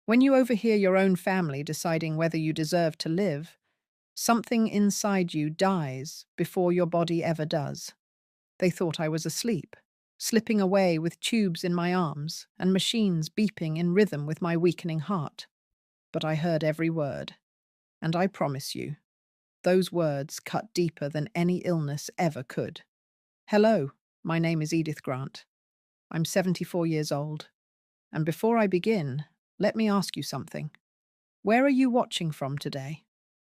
When you overhear your own family deciding whether you deserve to live, something inside you dies before your body ever does. They thought I was asleep, slipping away with tubes in my arms and machines beeping in rhythm with my weakening heart. But I heard every word, and I promise you, those words cut deeper than any illness ever could. Hello, my name is Edith Grant. I'm 74 years old, and before I begin, let me ask you something. Where are you watching from today?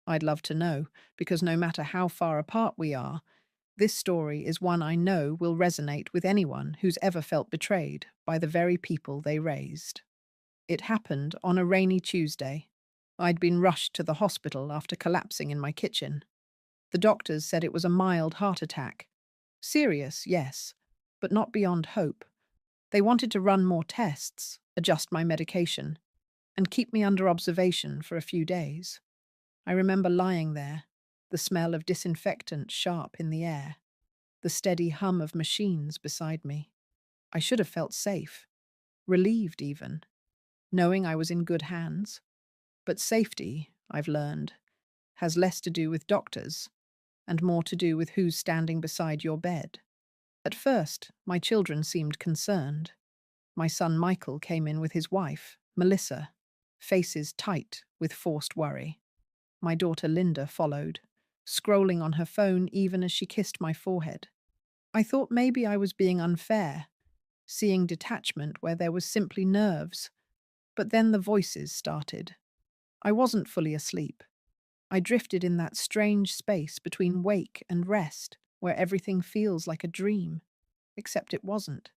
I'd love to know, because no matter how far apart we are, this story is one I know will resonate with anyone who's ever felt betrayed by the very people they raised. It happened on a rainy Tuesday. I'd been rushed to the hospital after collapsing in my kitchen. The doctors said it was a mild heart attack. Serious, yes, but not beyond hope. They wanted to run more tests, adjust my medication, and keep me under observation for a few days. I remember lying there, the smell of disinfectant sharp in the air, the steady hum of machines beside me. I should have felt safe, relieved even, knowing I was in good hands. But safety, I've learned, has less to do with doctors and more to do with who's standing beside your bed. At first, my children seemed concerned. My son Michael came in with his wife, Melissa, faces tight with forced worry. My daughter Linda followed, scrolling on her phone even as she kissed my forehead. I thought maybe I was being unfair, seeing detachment where there was simply nerves. But then the voices started. I wasn't fully asleep. I drifted in that strange space between wake and rest, where everything feels like a dream, except it wasn't.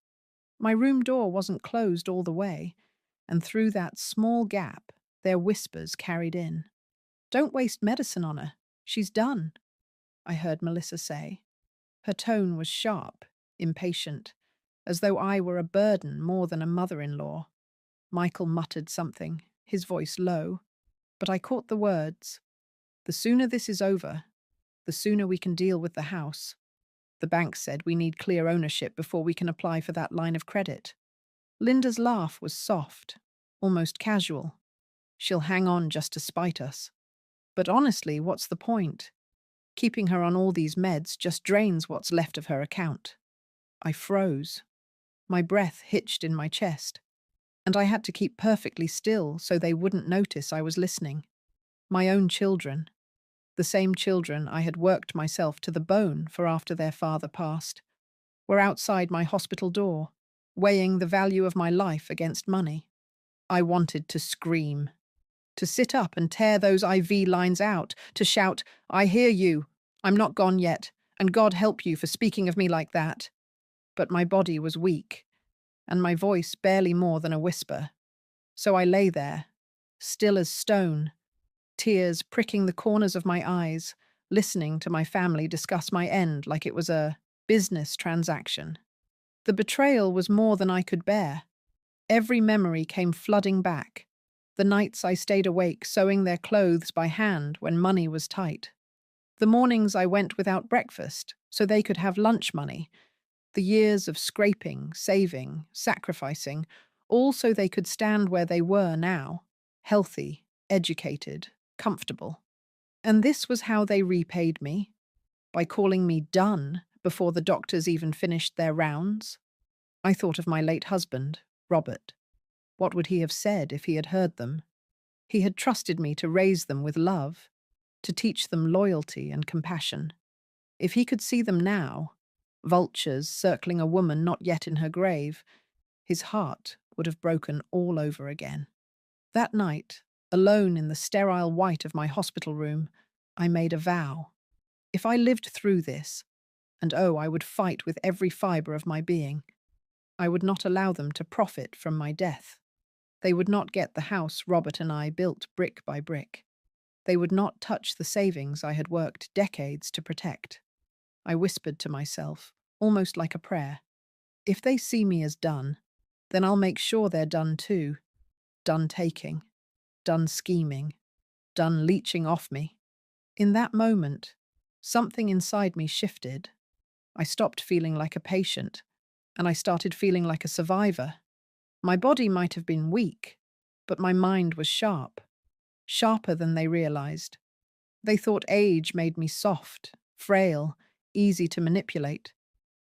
My room door wasn't closed all the way, and through that small gap, their whispers carried in. "Don't waste medicine on her. She's done," I heard Melissa say. Her tone was sharp, impatient, as though I were a burden more than a mother-in-law. Michael muttered something, his voice low, but I caught the words. "The sooner this is over, the sooner we can deal with the house. The bank said we need clear ownership before we can apply for that line of credit." Linda's laugh was soft, almost casual. "She'll hang on just to spite us. But honestly, what's the point? Keeping her on all these meds just drains what's left of her account." I froze. My breath hitched in my chest, and I had to keep perfectly still so they wouldn't notice I was listening. My own children, the same children I had worked myself to the bone for after their father passed, were outside my hospital door, weighing the value of my life against money. I wanted to scream, to sit up and tear those IV lines out, to shout, "I hear you, I'm not gone yet, and God help you for speaking of me like that." But my body was weak, and my voice barely more than a whisper. So I lay there, still as stone, tears pricking the corners of my eyes, listening to my family discuss my end like it was a business transaction. The betrayal was more than I could bear. Every memory came flooding back. The nights I stayed awake sewing their clothes by hand when money was tight. The mornings I went without breakfast so they could have lunch money. The years of scraping, saving, sacrificing, all so they could stand where they were now, healthy, educated, comfortable. And this was how they repaid me, by calling me done before the doctors even finished their rounds. I thought of my late husband, Robert. What would he have said if he had heard them? He had trusted me to raise them with love, to teach them loyalty and compassion. If he could see them now, vultures circling a woman not yet in her grave, his heart would have broken all over again. That night, alone in the sterile white of my hospital room, I made a vow. If I lived through this, and oh, I would fight with every fibre of my being, I would not allow them to profit from my death. They would not get the house Robert and I built brick by brick. They would not touch the savings I had worked decades to protect. I whispered to myself, almost like a prayer. If they see me as done, then I'll make sure they're done too. Done taking, done scheming, done leeching off me. In that moment, something inside me shifted. I stopped feeling like a patient, and I started feeling like a survivor. My body might have been weak, but my mind was sharp, sharper than they realized. They thought age made me soft, frail, easy to manipulate.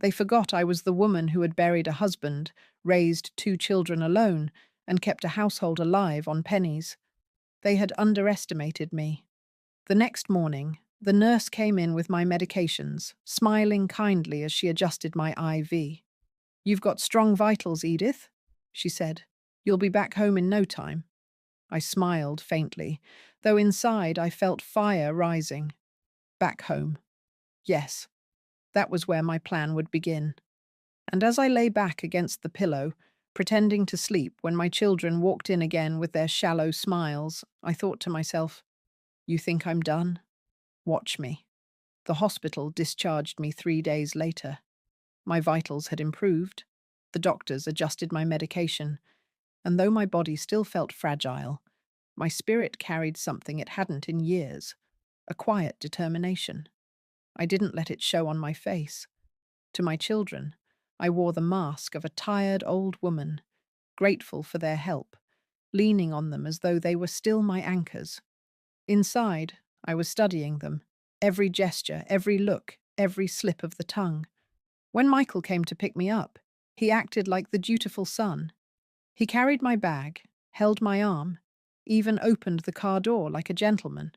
They forgot I was the woman who had buried a husband, raised 2 children alone, and kept a household alive on pennies. They had underestimated me. The next morning, the nurse came in with my medications, smiling kindly as she adjusted my IV. "You've got strong vitals, Edith," she said. "You'll be back home in no time." I smiled faintly, though inside I felt fire rising. Back home. Yes, that was where my plan would begin. And as I lay back against the pillow, pretending to sleep when my children walked in again with their shallow smiles, I thought to myself, "You think I'm done? Watch me." The hospital discharged me 3 days later. My vitals had improved. The doctors adjusted my medication, and though my body still felt fragile, my spirit carried something it hadn't in years, a quiet determination. I didn't let it show on my face. To my children, I wore the mask of a tired old woman, grateful for their help, leaning on them as though they were still my anchors. Inside, I was studying them, every gesture, every look, every slip of the tongue. When Michael came to pick me up, he acted like the dutiful son. He carried my bag, held my arm, even opened the car door like a gentleman.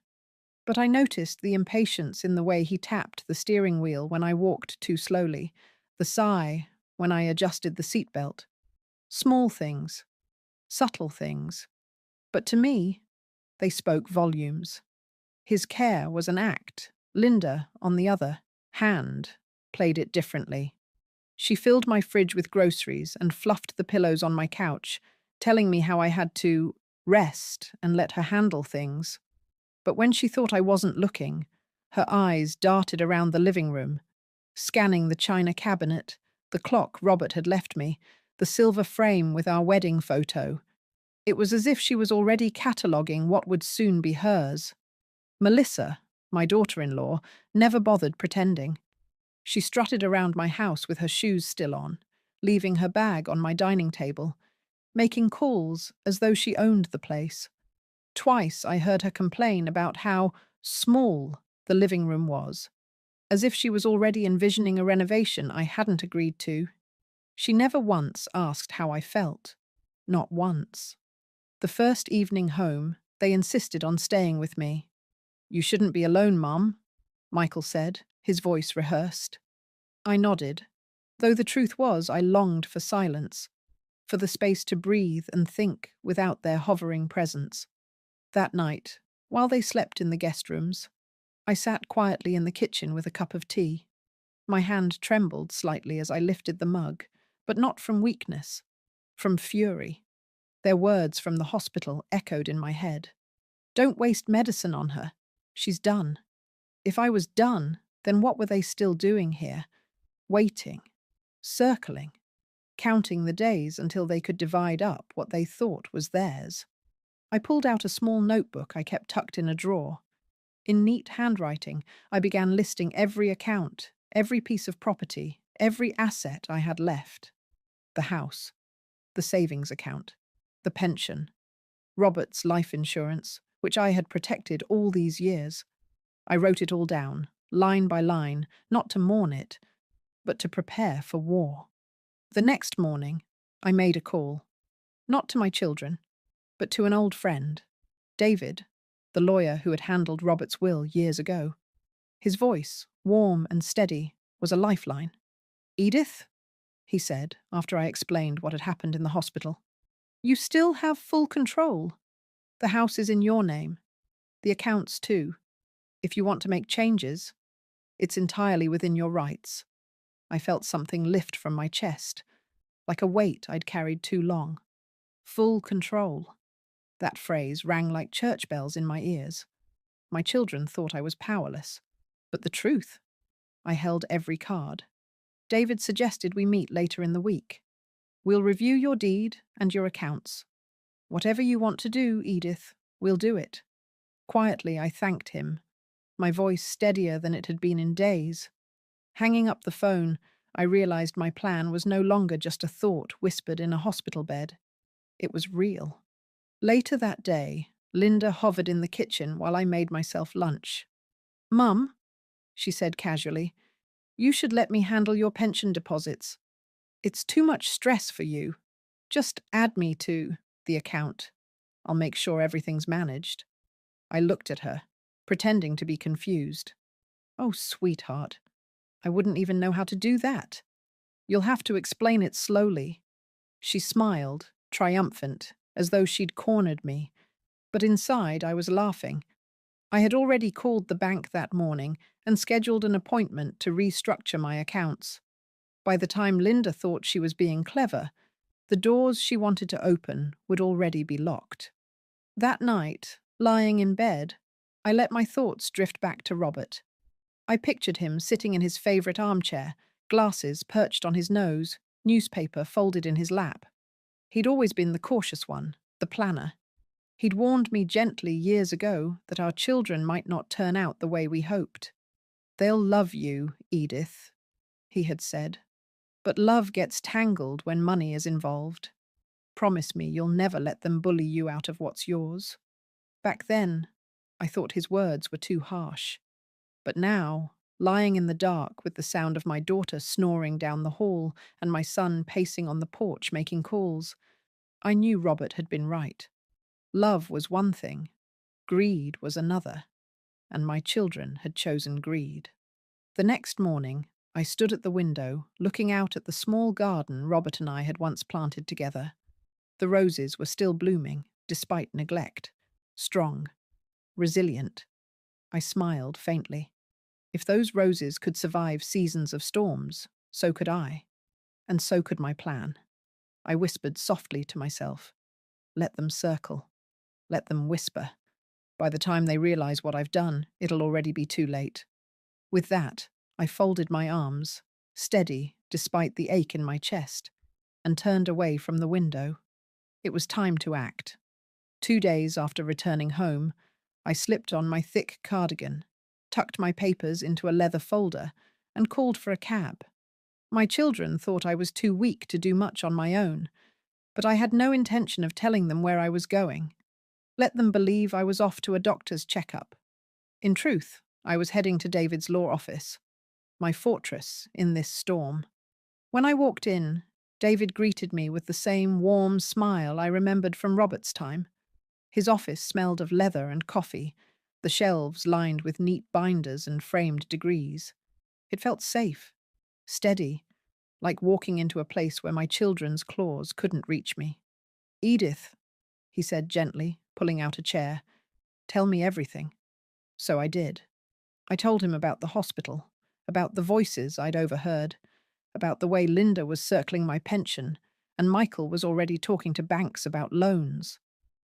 But I noticed the impatience in the way he tapped the steering wheel when I walked too slowly, the sigh when I adjusted the seatbelt. Small things, subtle things. But to me, they spoke volumes. His care was an act. Linda, on the other hand, played it differently. She filled my fridge with groceries and fluffed the pillows on my couch, telling me how I had to rest and let her handle things. But when she thought I wasn't looking, her eyes darted around the living room, scanning the china cabinet, the clock Robert had left me, the silver frame with our wedding photo. It was as if she was already cataloguing what would soon be hers. Melissa, my daughter-in-law, never bothered pretending. She strutted around my house with her shoes still on, leaving her bag on my dining table, making calls as though she owned the place. Twice I heard her complain about how small the living room was, as if she was already envisioning a renovation I hadn't agreed to. She never once asked how I felt. Not once. The first evening home, they insisted on staying with me. "You shouldn't be alone, Mum," Michael said, his voice rehearsed. I nodded, though the truth was I longed for silence, for the space to breathe and think without their hovering presence. That night, while they slept in the guest rooms, I sat quietly in the kitchen with a cup of tea. My hand trembled slightly as I lifted the mug, but not from weakness, from fury. Their words from the hospital echoed in my head. "Don't waste medicine on her. She's done." If I was done, then what were they still doing here? Waiting, circling, counting the days until they could divide up what they thought was theirs. I pulled out a small notebook I kept tucked in a drawer. In neat handwriting, I began listing every account, every piece of property, every asset I had left. The house, the savings account, the pension, Robert's life insurance, which I had protected all these years. I wrote it all down, line by line, not to mourn it, but to prepare for war. The next morning, I made a call, not to my children, but to an old friend, David, the lawyer who had handled Robert's will years ago. His voice, warm and steady, was a lifeline. "Edith," he said, after I explained what had happened in the hospital, "you still have full control. The house is in your name. The accounts, too. If you want to make changes, it's entirely within your rights." I felt something lift from my chest, like a weight I'd carried too long. Full control. That phrase rang like church bells in my ears. My children thought I was powerless. But the truth? I held every card. David suggested we meet later in the week. "We'll review your deed and your accounts. Whatever you want to do, Edith, we'll do it." Quietly, I thanked him, my voice steadier than it had been in days. Hanging up the phone, I realized my plan was no longer just a thought whispered in a hospital bed. It was real. Later that day, Linda hovered in the kitchen while I made myself lunch. "Mum," she said casually, "you should let me handle your pension deposits. It's too much stress for you. Just add me to the account. I'll make sure everything's managed." I looked at her, pretending to be confused. "Oh, sweetheart, I wouldn't even know how to do that. You'll have to explain it slowly." She smiled, triumphant, as though she'd cornered me, but inside I was laughing. I had already called the bank that morning and scheduled an appointment to restructure my accounts. By the time Linda thought she was being clever, the doors she wanted to open would already be locked. That night, lying in bed, I let my thoughts drift back to Robert. I pictured him sitting in his favorite armchair, glasses perched on his nose, newspaper folded in his lap. He'd always been the cautious one, the planner. He'd warned me gently years ago that our children might not turn out the way we hoped. "They'll love you, Edith," he had said. "But love gets tangled when money is involved. Promise me you'll never let them bully you out of what's yours." Back then, I thought his words were too harsh. But now, lying in the dark with the sound of my daughter snoring down the hall and my son pacing on the porch making calls, I knew Robert had been right. Love was one thing, greed was another, and my children had chosen greed. The next morning, I stood at the window, looking out at the small garden Robert and I had once planted together. The roses were still blooming, despite neglect. Strong, resilient. I smiled faintly. If those roses could survive seasons of storms, so could I. And so could my plan. I whispered softly to myself, "Let them circle. Let them whisper. By the time they realize what I've done, it'll already be too late." With that, I folded my arms, steady despite the ache in my chest, and turned away from the window. It was time to act. 2 days after returning home, I slipped on my thick cardigan, tucked my papers into a leather folder, and called for a cab. My children thought I was too weak to do much on my own, but I had no intention of telling them where I was going. Let them believe I was off to a doctor's checkup. In truth, I was heading to David's law office, my fortress in this storm. When I walked in, David greeted me with the same warm smile I remembered from Robert's time. His office smelled of leather and coffee, the shelves lined with neat binders and framed degrees. It felt safe, steady, like walking into a place where my children's claws couldn't reach me. "Edith," he said gently, pulling out a chair, "tell me everything." So I did. I told him about the hospital, about the voices I'd overheard, about the way Linda was circling my pension, and Michael was already talking to banks about loans.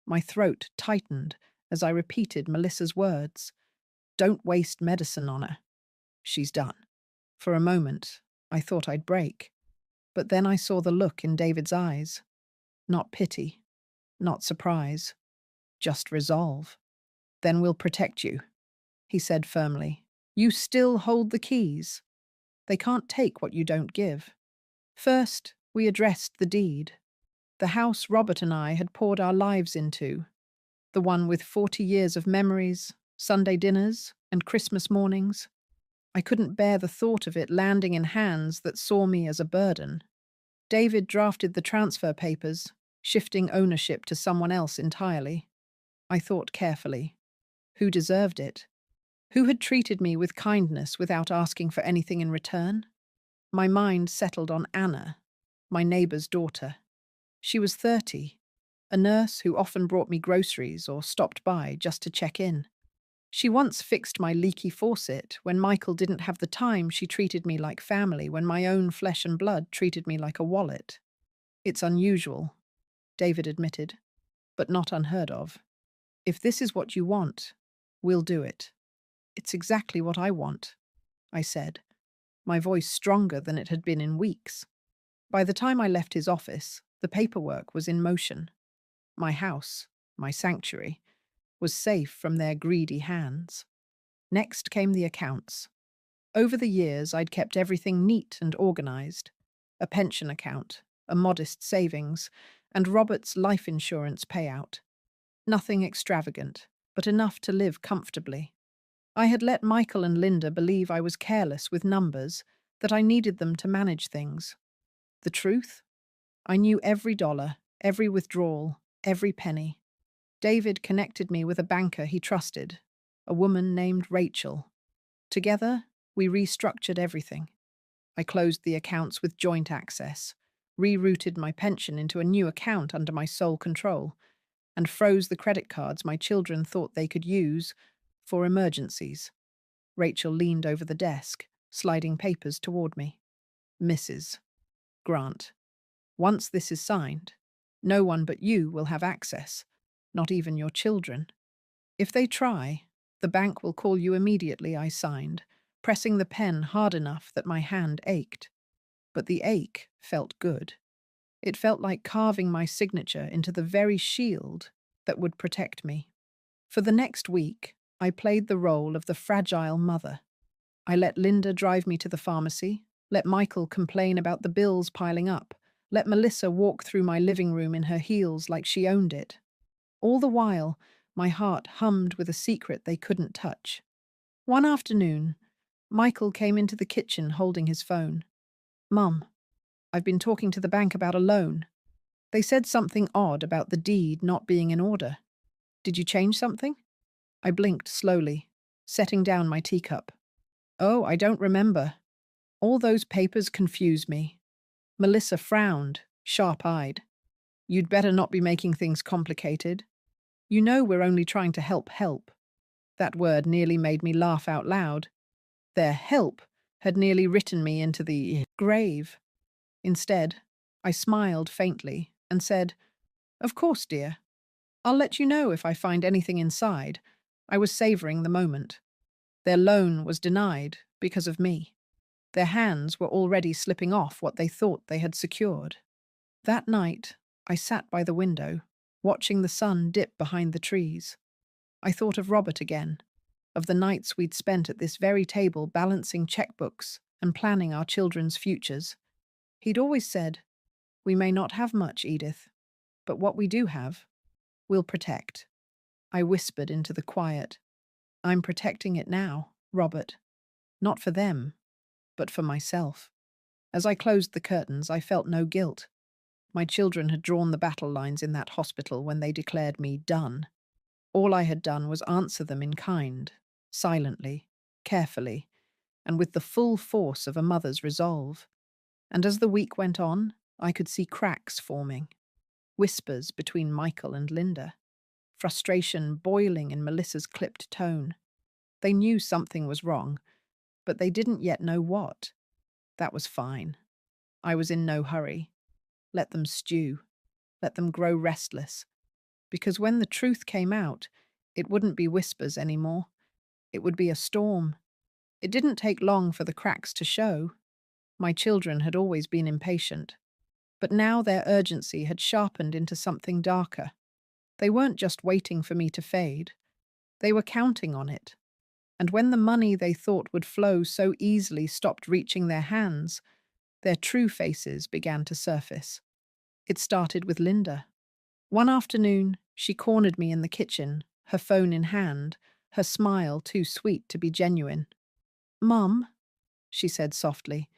My throat tightened as I repeated Melissa's words. "Don't waste medicine on her. She's done." For a moment, I thought I'd break. But then I saw the look in David's eyes. Not pity, not surprise, just resolve. "Then we'll protect you," he said firmly. "You still hold the keys. They can't take what you don't give." First, we addressed the deed. The house Robert and I had poured our lives into. The one with 40 years of memories, Sunday dinners, and Christmas mornings. I couldn't bear the thought of it landing in hands that saw me as a burden. David drafted the transfer papers, shifting ownership to someone else entirely. I thought carefully. Who deserved it? Who had treated me with kindness without asking for anything in return? My mind settled on Anna, my neighbour's daughter. She was 30, a nurse who often brought me groceries or stopped by just to check in. She once fixed my leaky faucet. When Michael didn't have the time, she treated me like family. When my own flesh and blood treated me like a wallet. "It's unusual," David admitted, "but not unheard of. If this is what you want, we'll do it." "It's exactly what I want," I said, my voice stronger than it had been in weeks. By the time I left his office, the paperwork was in motion. My house, my sanctuary, was safe from their greedy hands. Next came the accounts. Over the years, I'd kept everything neat and organized. A pension account, a modest savings, and Robert's life insurance payout. Nothing extravagant, but enough to live comfortably. I had let Michael and Linda believe I was careless with numbers, that I needed them to manage things. The truth? I knew every dollar, every withdrawal, every penny. David connected me with a banker he trusted, a woman named Rachel. Together, we restructured everything. I closed the accounts with joint access, rerouted my pension into a new account under my sole control, and froze the credit cards my children thought they could use for emergencies. Rachel leaned over the desk, sliding papers toward me. Mrs. Grant, once this is signed, no one but you will have access, not even your children. If they try, the bank will call you immediately. I signed, pressing the pen hard enough that my hand ached. But the ache felt good. It felt like carving my signature into the very shield that would protect me. For the next week, I played the role of the fragile mother. I let Linda drive me to the pharmacy, let Michael complain about the bills piling up, let Melissa walk through my living room in her heels like she owned it. All the while, my heart hummed with a secret they couldn't touch. One afternoon, Michael came into the kitchen holding his phone. "Mum, I've been talking to the bank about a loan. They said something odd about the deed not being in order. Did you change something?" I blinked slowly, setting down my teacup. "Oh, I don't remember. All those papers confuse me." Melissa frowned, sharp-eyed. "You'd better not be making things complicated. You know we're only trying to help." That word nearly made me laugh out loud. Their help had nearly written me into the grave. Instead, I smiled faintly and said, "Of course, dear. I'll let you know if I find anything inside." I was savoring the moment. Their loan was denied because of me. Their hands were already slipping off what they thought they had secured. That night, I sat by the window, watching the sun dip behind the trees. I thought of Robert again, of the nights we'd spent at this very table balancing checkbooks and planning our children's futures. He'd always said, "We may not have much, Edith, but what we do have, we'll protect." I whispered into the quiet, "I'm protecting it now, Robert. Not for them, but for myself." As I closed the curtains, I felt no guilt. My children had drawn the battle lines in that hospital when they declared me done. All I had done was answer them in kind, silently, carefully, and with the full force of a mother's resolve. And as the week went on, I could see cracks forming, whispers between Michael and Linda, frustration boiling in Melissa's clipped tone. They knew something was wrong, but they didn't yet know what. That was fine. I was in no hurry. Let them stew. Let them grow restless. Because when the truth came out, it wouldn't be whispers anymore. It would be a storm. It didn't take long for the cracks to show. My children had always been impatient, but now their urgency had sharpened into something darker. They weren't just waiting for me to fade. They were counting on it. And when the money they thought would flow so easily stopped reaching their hands, their true faces began to surface. It started with Linda. One afternoon, she cornered me in the kitchen, her phone in hand, her smile too sweet to be genuine. "Mum," she said softly,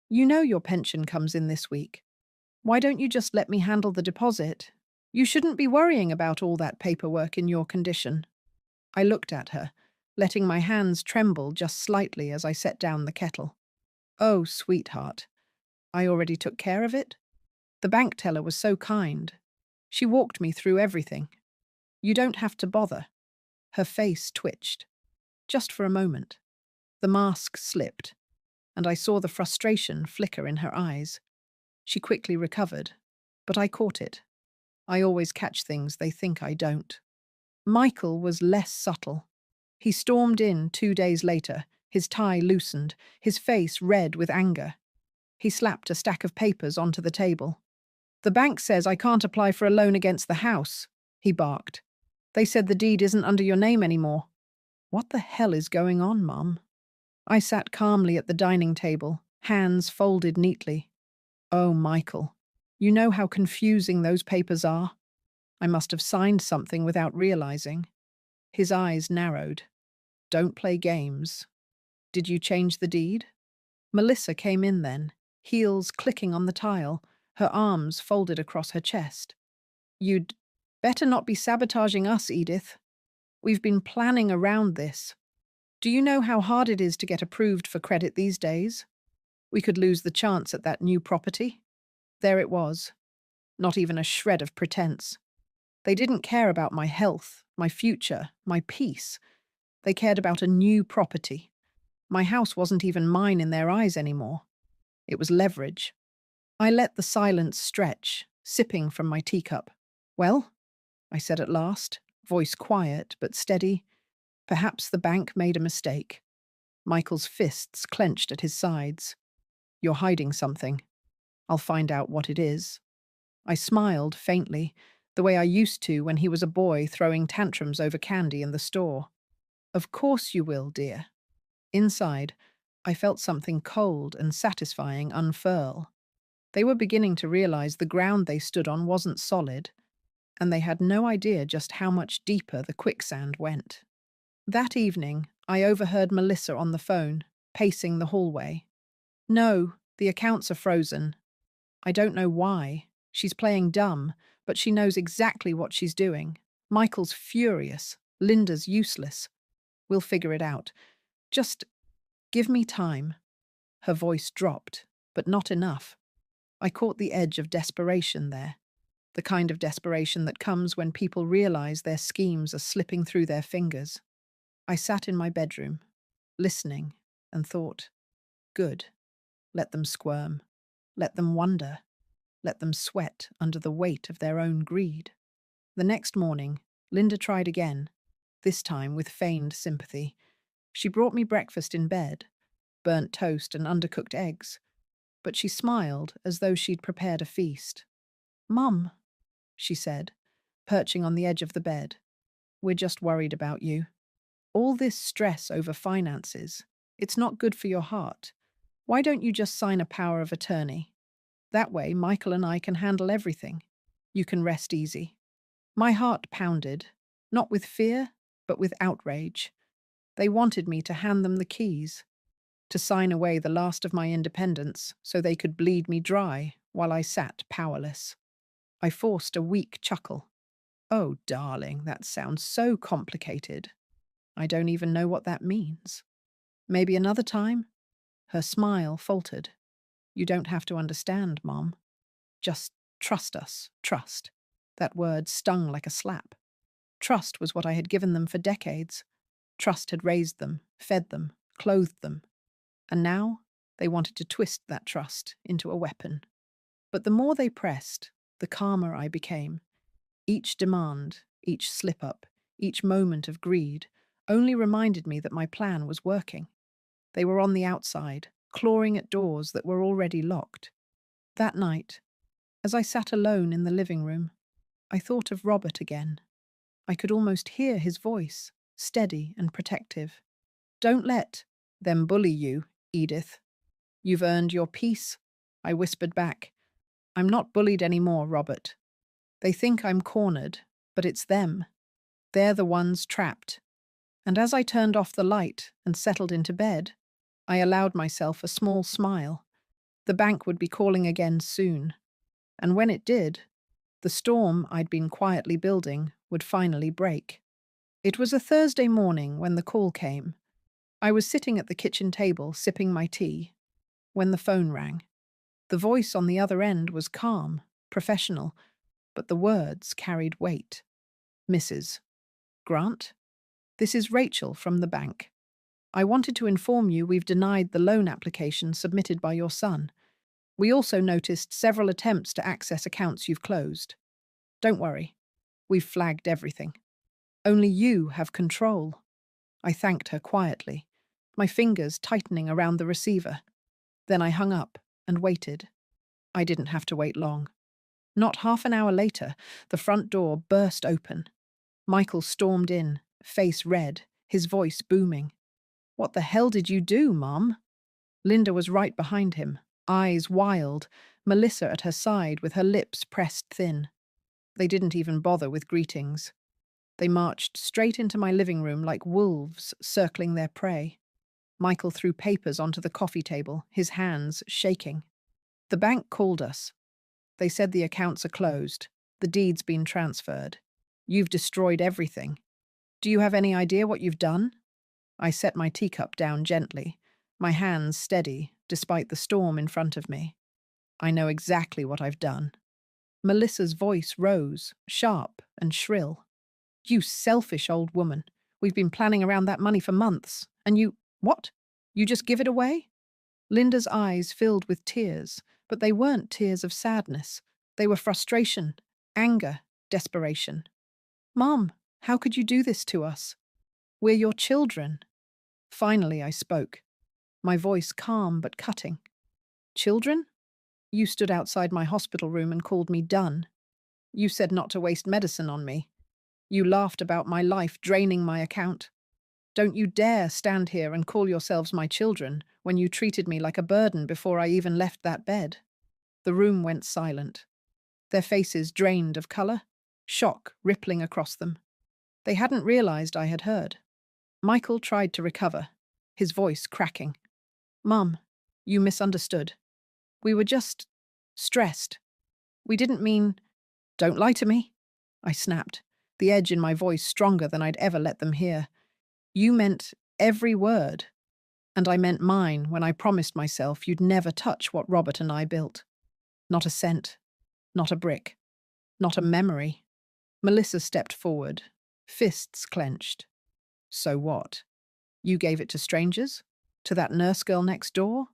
"you know your pension comes in this week. Why don't you just let me handle the deposit? You shouldn't be worrying about all that paperwork in your condition." I looked at her, letting my hands tremble just slightly as I set down the kettle. "Oh, sweetheart, I already took care of it. The bank teller was so kind. She walked me through everything. You don't have to bother." Her face twitched. Just for a moment. The mask slipped, and I saw the frustration flicker in her eyes. She quickly recovered, but I caught it. I always catch things they think I don't. Michael was less subtle. He stormed in 2 days later, his tie loosened, his face red with anger. He slapped a stack of papers onto the table. "The bank says I can't apply for a loan against the house," he barked. "They said the deed isn't under your name anymore." What the hell is going on, Mum? I sat calmly at the dining table, hands folded neatly. "Oh, Michael, you know how confusing those papers are. I must have signed something without realizing. His eyes narrowed. Don't play games. Did you change the deed? Melissa came in then, heels clicking on the tile, her arms folded across her chest. You'd better not be sabotaging us, Edith. We've been planning around this. Do you know how hard it is to get approved for credit these days? We could lose the chance at that new property. There it was. Not even a shred of pretense. They didn't care about my health, my future, my peace. They cared about a new property. My house wasn't even mine in their eyes anymore. It was leverage. I let the silence stretch, sipping from my teacup. Well, I said at last, voice quiet but steady. Perhaps the bank made a mistake. Michael's fists clenched at his sides. You're hiding something. I'll find out what it is. I smiled faintly, the way I used to when he was a boy throwing tantrums over candy in the store. Of course you will, dear. Inside, I felt something cold and satisfying unfurl. They were beginning to realize the ground they stood on wasn't solid, and they had no idea just how much deeper the quicksand went. That evening, I overheard Melissa on the phone, pacing the hallway. No, the accounts are frozen. I don't know why. She's playing dumb, but she knows exactly what she's doing. Michael's furious. Linda's useless. We'll figure it out. Just give me time. Her voice dropped, but not enough. I caught the edge of desperation there. The kind of desperation that comes when people realize their schemes are slipping through their fingers. I sat in my bedroom, listening, and thought, good. Let them squirm. Let them wonder. Let them sweat under the weight of their own greed. The next morning, Linda tried again, this time with feigned sympathy. She brought me breakfast in bed, burnt toast and undercooked eggs, but she smiled as though she'd prepared a feast. Mum, she said, perching on the edge of the bed, we're just worried about you. All this stress over finances, it's not good for your heart. Why don't you just sign a power of attorney? That way, Michael and I can handle everything. You can rest easy. My heart pounded, not with fear, but with outrage. They wanted me to hand them the keys, to sign away the last of my independence so they could bleed me dry while I sat powerless. I forced a weak chuckle. Oh, darling, that sounds so complicated. I don't even know what that means. Maybe another time? Her smile faltered. You don't have to understand, Mom. Just trust us, trust. That word stung like a slap. Trust was what I had given them for decades. Trust had raised them, fed them, clothed them. And now they wanted to twist that trust into a weapon. But the more they pressed, the calmer I became. Each demand, each slip-up, each moment of greed only reminded me that my plan was working. They were on the outside, clawing at doors that were already locked. That night, as I sat alone in the living room, I thought of Robert again. I could almost hear his voice, steady and protective. Don't let them bully you, Edith. You've earned your peace, I whispered back. I'm not bullied anymore, Robert. They think I'm cornered, but it's them. They're the ones trapped. And as I turned off the light and settled into bed, I allowed myself a small smile. The bank would be calling again soon. And when it did, the storm I'd been quietly building would finally break. It was a Thursday morning when the call came. I was sitting at the kitchen table sipping my tea when the phone rang. The voice on the other end was calm, professional, but the words carried weight. Mrs. Grant? This is Rachel from the bank. I wanted to inform you we've denied the loan application submitted by your son. We also noticed several attempts to access accounts you've closed. Don't worry. We've flagged everything. Only you have control. I thanked her quietly, my fingers tightening around the receiver. Then I hung up and waited. I didn't have to wait long. Not half an hour later, the front door burst open. Michael stormed in, face red, his voice booming. What the hell did you do, Mum? Linda was right behind him, eyes wild, Melissa at her side with her lips pressed thin. They didn't even bother with greetings. They marched straight into my living room like wolves circling their prey. Michael threw papers onto the coffee table, his hands shaking. The bank called us. They said the accounts are closed. The deed's been transferred. You've destroyed everything. Do you have any idea what you've done? I set my teacup down gently, my hands steady despite the storm in front of me. I know exactly what I've done. Melissa's voice rose, sharp and shrill. You selfish old woman. We've been planning around that money for months. And you… What? You just give it away? Linda's eyes filled with tears, but they weren't tears of sadness. They were frustration, anger, desperation. Mom, how could you do this to us? We're your children. Finally, I spoke, my voice calm but cutting. Children? You stood outside my hospital room and called me done. You said not to waste medicine on me. You laughed about my life draining my account. Don't you dare stand here and call yourselves my children when you treated me like a burden before I even left that bed. The room went silent. Their faces drained of colour, shock rippling across them. They hadn't realised I had heard. Michael tried to recover, his voice cracking. Mum, you misunderstood. We were just stressed. We didn't mean… Don't lie to me, I snapped, the edge in my voice stronger than I'd ever let them hear. You meant every word, and I meant mine when I promised myself you'd never touch what Robert and I built. Not a cent, not a brick, not a memory. Melissa stepped forward, fists clenched. So what? You gave it to strangers? To that nurse girl next door?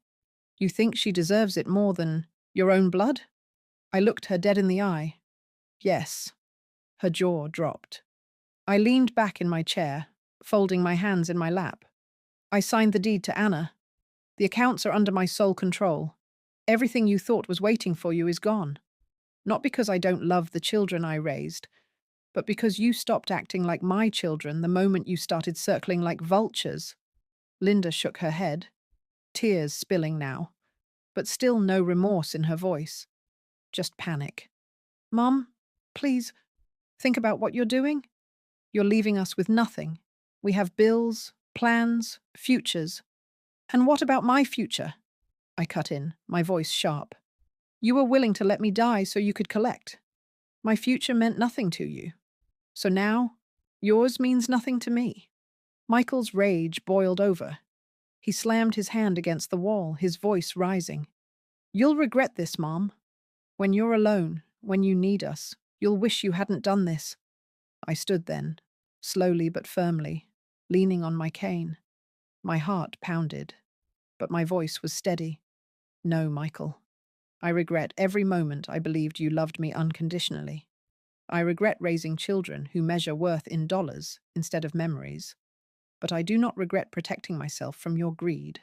You think she deserves it more than your own blood? I looked her dead in the eye. Yes. Her jaw dropped. I leaned back in my chair, folding my hands in my lap. I signed the deed to Anna. The accounts are under my sole control. Everything you thought was waiting for you is gone. Not because I don't love the children I raised, but because you stopped acting like my children the moment you started circling like vultures. Linda shook her head, tears spilling now, but still no remorse in her voice. Just panic. Mum, please, think about what you're doing. You're leaving us with nothing. We have bills, plans, futures. And what about my future? I cut in, my voice sharp. You were willing to let me die so you could collect. My future meant nothing to you. So now, yours means nothing to me. Michael's rage boiled over. He slammed his hand against the wall, his voice rising. You'll regret this, Mom. When you're alone, when you need us, you'll wish you hadn't done this. I stood then, slowly but firmly, leaning on my cane. My heart pounded, but my voice was steady. No, Michael. I regret every moment I believed you loved me unconditionally. I regret raising children who measure worth in dollars instead of memories. But I do not regret protecting myself from your greed.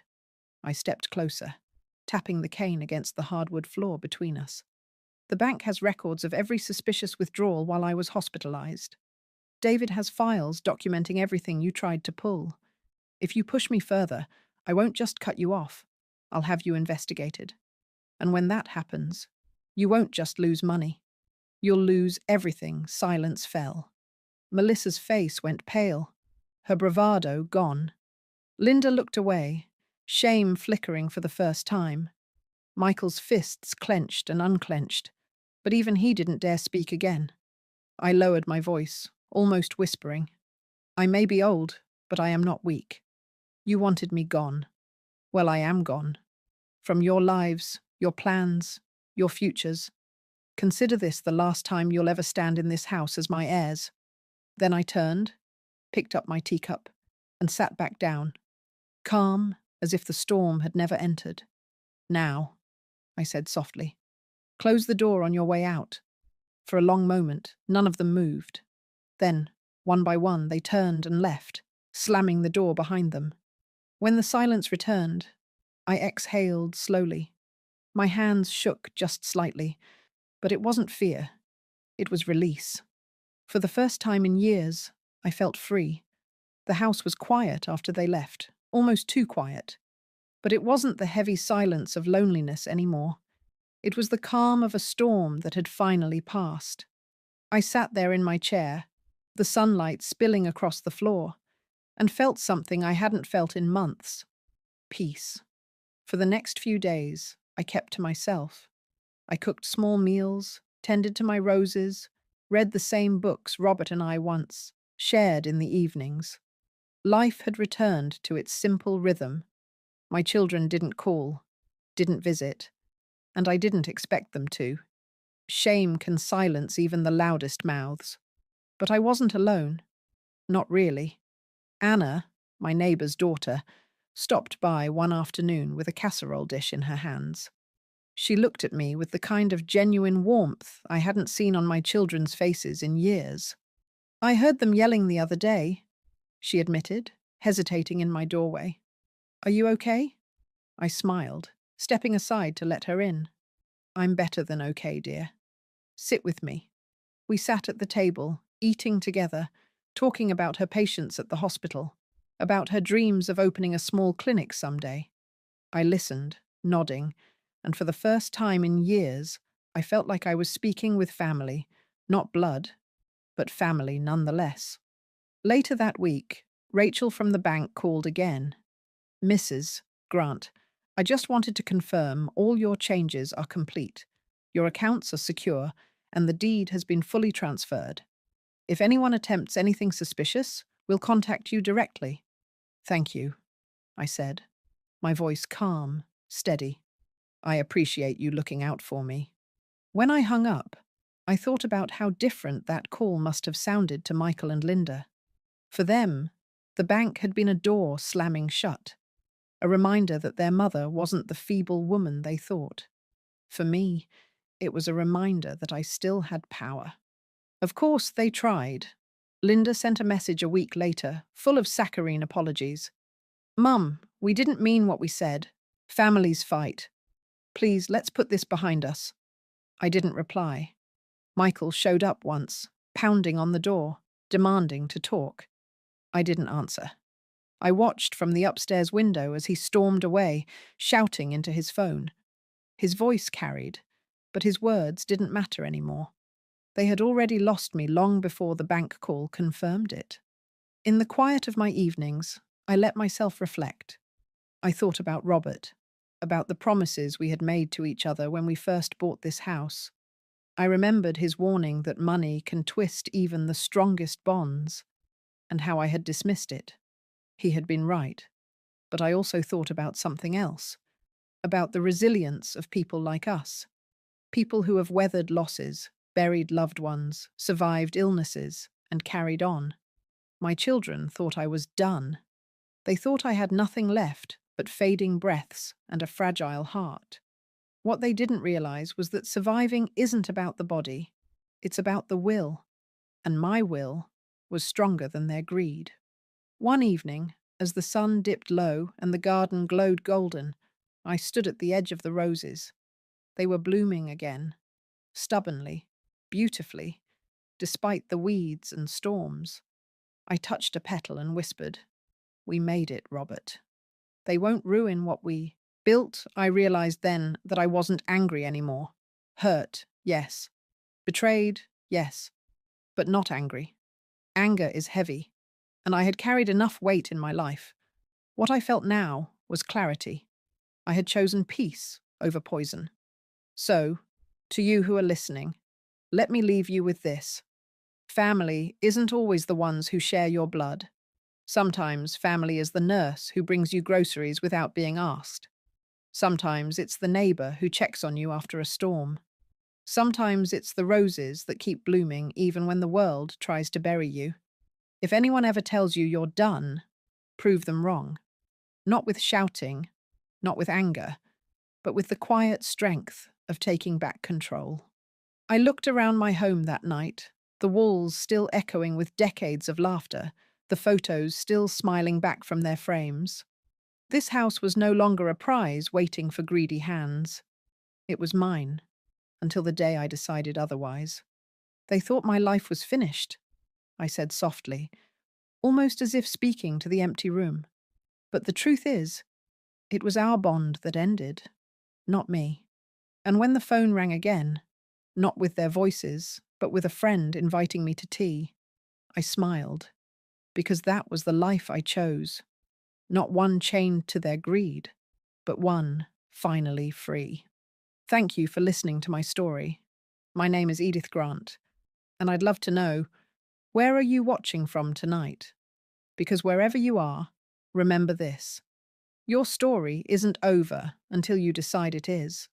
I stepped closer, tapping the cane against the hardwood floor between us. The bank has records of every suspicious withdrawal while I was hospitalized. David has files documenting everything you tried to pull. If you push me further, I won't just cut you off. I'll have you investigated. And when that happens, you won't just lose money. You'll lose everything. Silence fell. Melissa's face went pale, her bravado gone. Linda looked away, shame flickering for the first time. Michael's fists clenched and unclenched, but even he didn't dare speak again. I lowered my voice, almost whispering. I may be old, but I am not weak. You wanted me gone. Well, I am gone. From your lives, your plans, your futures. Consider this the last time you'll ever stand in this house as my heirs. Then I turned, picked up my teacup, and sat back down, calm as if the storm had never entered. Now, I said softly, close the door on your way out. For a long moment, none of them moved. Then, one by one, they turned and left, slamming the door behind them. When the silence returned, I exhaled slowly. My hands shook just slightly, but it wasn't fear. It was release. For the first time in years, I felt free. The house was quiet after they left, almost too quiet. But it wasn't the heavy silence of loneliness anymore. It was the calm of a storm that had finally passed. I sat there in my chair, the sunlight spilling across the floor, and felt something I hadn't felt in months: peace. For the next few days, I kept to myself. I cooked small meals, tended to my roses, read the same books Robert and I once shared in the evenings. Life had returned to its simple rhythm. My children didn't call, didn't visit, and I didn't expect them to. Shame can silence even the loudest mouths. But I wasn't alone. Not really. Anna, my neighbour's daughter, stopped by one afternoon with a casserole dish in her hands. She looked at me with the kind of genuine warmth I hadn't seen on my children's faces in years. "I heard them yelling the other day," she admitted, hesitating in my doorway. "Are you okay?" I smiled, stepping aside to let her in. "I'm better than okay, dear. Sit with me." We sat at the table, eating together, talking about her patients at the hospital, about her dreams of opening a small clinic someday. I listened, nodding, and for the first time in years, I felt like I was speaking with family, not blood, but family nonetheless. Later that week, Rachel from the bank called again. "Mrs. Grant, I just wanted to confirm all your changes are complete. Your accounts are secure, and the deed has been fully transferred. If anyone attempts anything suspicious, we'll contact you directly." "Thank you," I said, my voice calm, steady. "I appreciate you looking out for me." When I hung up, I thought about how different that call must have sounded to Michael and Linda. For them, the bank had been a door slamming shut, a reminder that their mother wasn't the feeble woman they thought. For me, it was a reminder that I still had power. Of course, they tried. Linda sent a message a week later, full of saccharine apologies. "Mum, we didn't mean what we said. Families fight. Please, let's put this behind us." I didn't reply. Michael showed up once, pounding on the door, demanding to talk. I didn't answer. I watched from the upstairs window as he stormed away, shouting into his phone. His voice carried, but his words didn't matter anymore. They had already lost me long before the bank call confirmed it. In the quiet of my evenings, I let myself reflect. I thought about Robert, about the promises we had made to each other when we first bought this house. I remembered his warning that money can twist even the strongest bonds, and how I had dismissed it. He had been right. But I also thought about something else, about the resilience of people like us, people who have weathered losses, buried loved ones, survived illnesses, and carried on. My children thought I was done. They thought I had nothing left but fading breaths and a fragile heart. What they didn't realize was that surviving isn't about the body, it's about the will, and my will was stronger than their greed. One evening, as the sun dipped low and the garden glowed golden, I stood at the edge of the roses. They were blooming again, stubbornly, beautifully, despite the weeds and storms. I touched a petal and whispered, "We made it, Robert. They won't ruin what we built." I realized then that I wasn't angry anymore. Hurt, yes. Betrayed, yes. But not angry. Anger is heavy, and I had carried enough weight in my life. What I felt now was clarity. I had chosen peace over poison. So, to you who are listening, let me leave you with this. Family isn't always the ones who share your blood. Sometimes family is the nurse who brings you groceries without being asked. Sometimes it's the neighbor who checks on you after a storm. Sometimes it's the roses that keep blooming even when the world tries to bury you. If anyone ever tells you you're done, prove them wrong. Not with shouting, not with anger, but with the quiet strength of taking back control. I looked around my home that night, the walls still echoing with decades of laughter, the photos still smiling back from their frames. This house was no longer a prize waiting for greedy hands. It was mine, until the day I decided otherwise. "They thought my life was finished," I said softly, almost as if speaking to the empty room. "But the truth is, it was our bond that ended, not me." And when the phone rang again, not with their voices, but with a friend inviting me to tea. I smiled, because that was the life I chose. Not one chained to their greed, but one finally free. Thank you for listening to my story. My name is Edith Grant, and I'd love to know, where are you watching from tonight? Because wherever you are, remember this: your story isn't over until you decide it is.